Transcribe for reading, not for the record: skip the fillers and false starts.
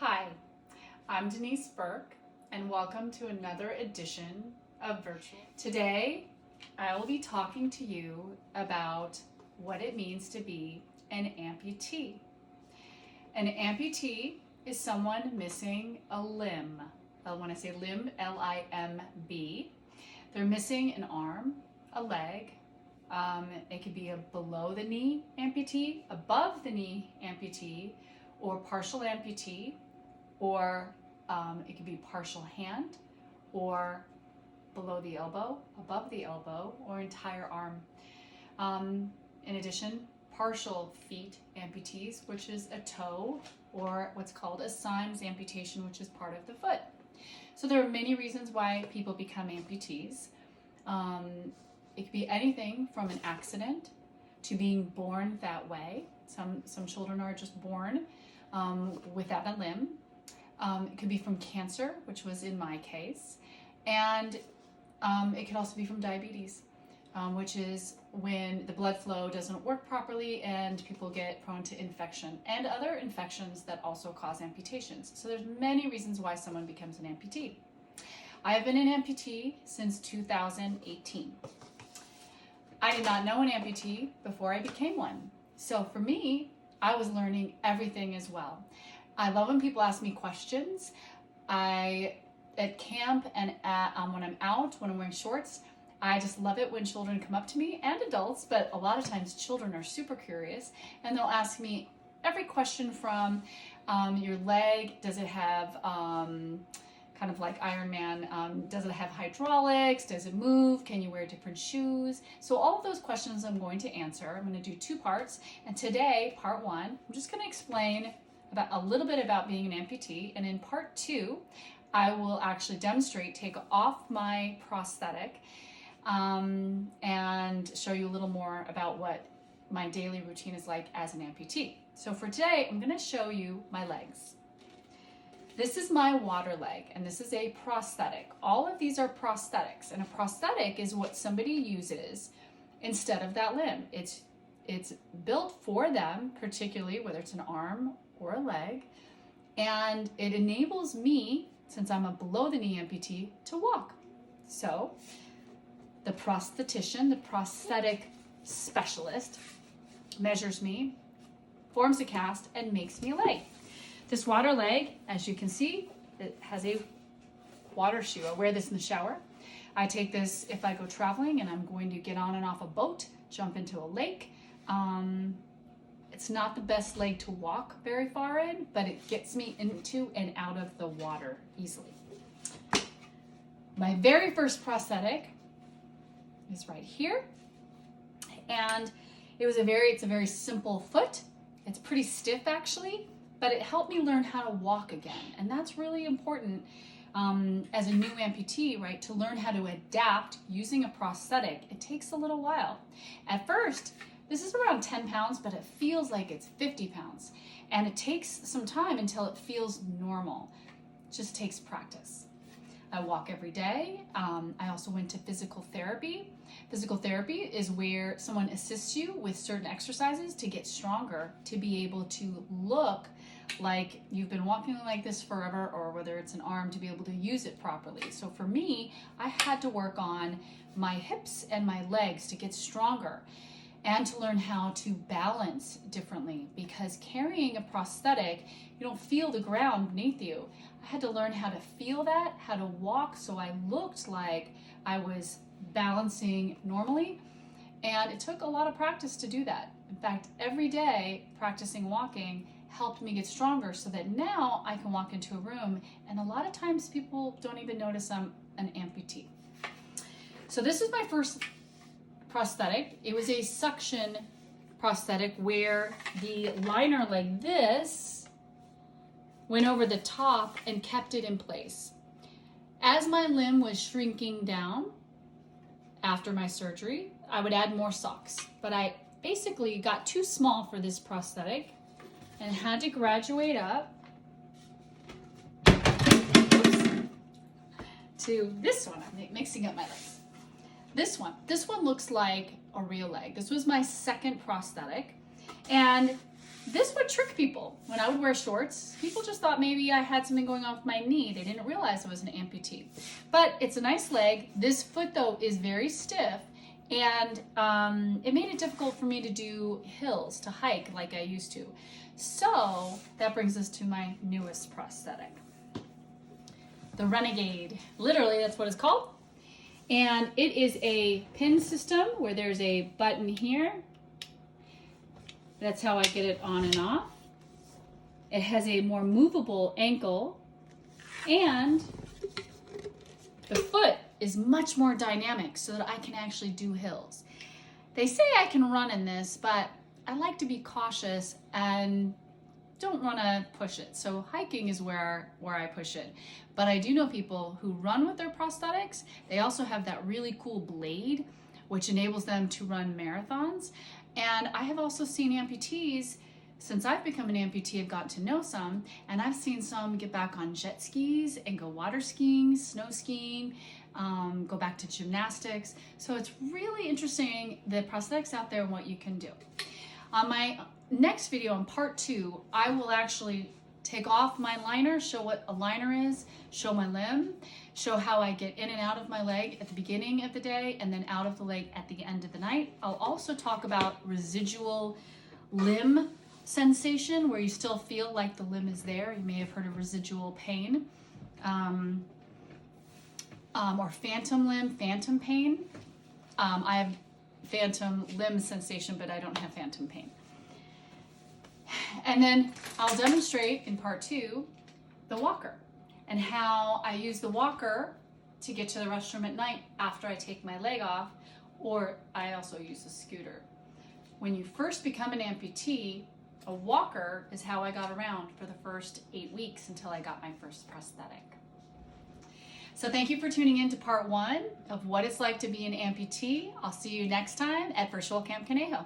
Hi, I'm Denise Burke, and welcome to another edition of Virtual. Today, I will be talking to you about what it means to be an amputee. An amputee is someone missing a limb. When I say limb, L-I-M-B, they're missing an arm, a leg. It could be a below the knee amputee, above the knee amputee, or partial amputee, or it could be partial hand, or below the elbow, above the elbow, or entire arm. In addition, partial feet amputees, which is a toe, or what's called a Symes amputation, which is part of the foot. So there are many reasons why people become amputees. It could be anything from an accident to being born that way. Some children are just born without a limb. It could be from cancer, which was in my case, and it could also be from diabetes, which is when the blood flow doesn't work properly and people get prone to infection and other infections that also cause amputations. So there's many reasons why someone becomes an amputee. I have been an amputee since 2018. I did not know an amputee before I became one. So for me, I was learning everything as well. I love when people ask me questions. At camp and when I'm out, when I'm wearing shorts, I just love it when children come up to me, and adults, but a lot of times children are super curious, and they'll ask me every question from your leg, does it have, kind of like Iron Man, does it have hydraulics, does it move, can you wear different shoes? So all of those questions I'm going to answer. I'm going to do two parts, and today, part one, I'm just going to explain about a little bit about being an amputee, and in part two, I will actually demonstrate, take off my prosthetic, and show you a little more about what my daily routine is like as an amputee. So for today, I'm going to show you my legs. This is my water leg, and this is a prosthetic. All of these are prosthetics, and a prosthetic is what somebody uses instead of that limb. It's built for them, particularly whether it's an arm or a leg, and it enables me, since I'm a below the knee amputee, to walk. So the prosthetician, the prosthetic specialist, measures me, forms a cast, and makes me a leg. This water leg, as you can see, it has a water shoe. I wear this in the shower. I take this if I go traveling and I'm going to get on and off a boat, jump into a lake. It's not the best leg to walk very far in, but it gets me into and out of the water easily. My very first prosthetic is right here, and it's a very simple foot. It's pretty stiff actually, but it helped me learn how to walk again, and that's really important as a new amputee, right? To learn how to adapt using a prosthetic. It takes a little while. At first, this is around 10 pounds, but it feels like it's 50 pounds, and it takes some time until it feels normal. It just takes practice. I walk every day. I also went to physical therapy. Physical therapy is where someone assists you with certain exercises to get stronger, to be able to look like you've been walking like this forever, or whether it's an arm, to be able to use it properly. So for me, I had to work on my hips and my legs to get stronger and to learn how to balance differently, because carrying a prosthetic, you don't feel the ground beneath you. I had to learn how to feel that, how to walk so I looked like I was balancing normally, and it took a lot of practice to do that. In fact, every day practicing walking helped me get stronger so that now I can walk into a room, and a lot of times people don't even notice I'm an amputee. So this is my first prosthetic. It was a suction prosthetic where the liner like this went over the top and kept it in place. As my limb was shrinking down after my surgery, I would add more socks, but I basically got too small for this prosthetic and had to graduate up to this one. I'm mixing up my legs. This one looks like a real leg. This was my second prosthetic, and this would trick people. When I would wear shorts, people just thought maybe I had something going on with my knee. They didn't realize I was an amputee. But it's a nice leg. This foot, though, is very stiff, and it made it difficult for me to do hills, to hike like I used to. So that brings us to my newest prosthetic, the Renegade. Literally, that's what it's called. And it is a pin system where there's a button here. That's how I get it on and off. It has a more movable ankle, and the foot is much more dynamic so that I can actually do hills. They say I can run in this, but I like to be cautious and don't want to push it. So hiking is where I push it. But I do know people who run with their prosthetics. They also have that really cool blade, which enables them to run marathons. And I have also seen amputees, since I've become an amputee, I've gotten to know some, and I've seen some get back on jet skis and go water skiing, snow skiing, go back to gymnastics. So it's really interesting, the prosthetics out there and what you can do. On my next video, on part 2, I will actually take off my liner, show what a liner is, show my limb, show how I get in and out of my leg at the beginning of the day and then out of the leg at the end of the night. I'll also talk about residual limb sensation, where you still feel like the limb is there. You may have heard of residual pain, or phantom limb, phantom pain. I have phantom limb sensation, but I don't have phantom pain. And then I'll demonstrate in part 2 the walker and how I use the walker to get to the restroom at night after I take my leg off, or I also use a scooter. When you first become an amputee, a walker is how I got around for the first 8 weeks until I got my first prosthetic. So thank you for tuning in to part 1 of what it's like to be an amputee. I'll see you next time at Virtual Camp Conejo.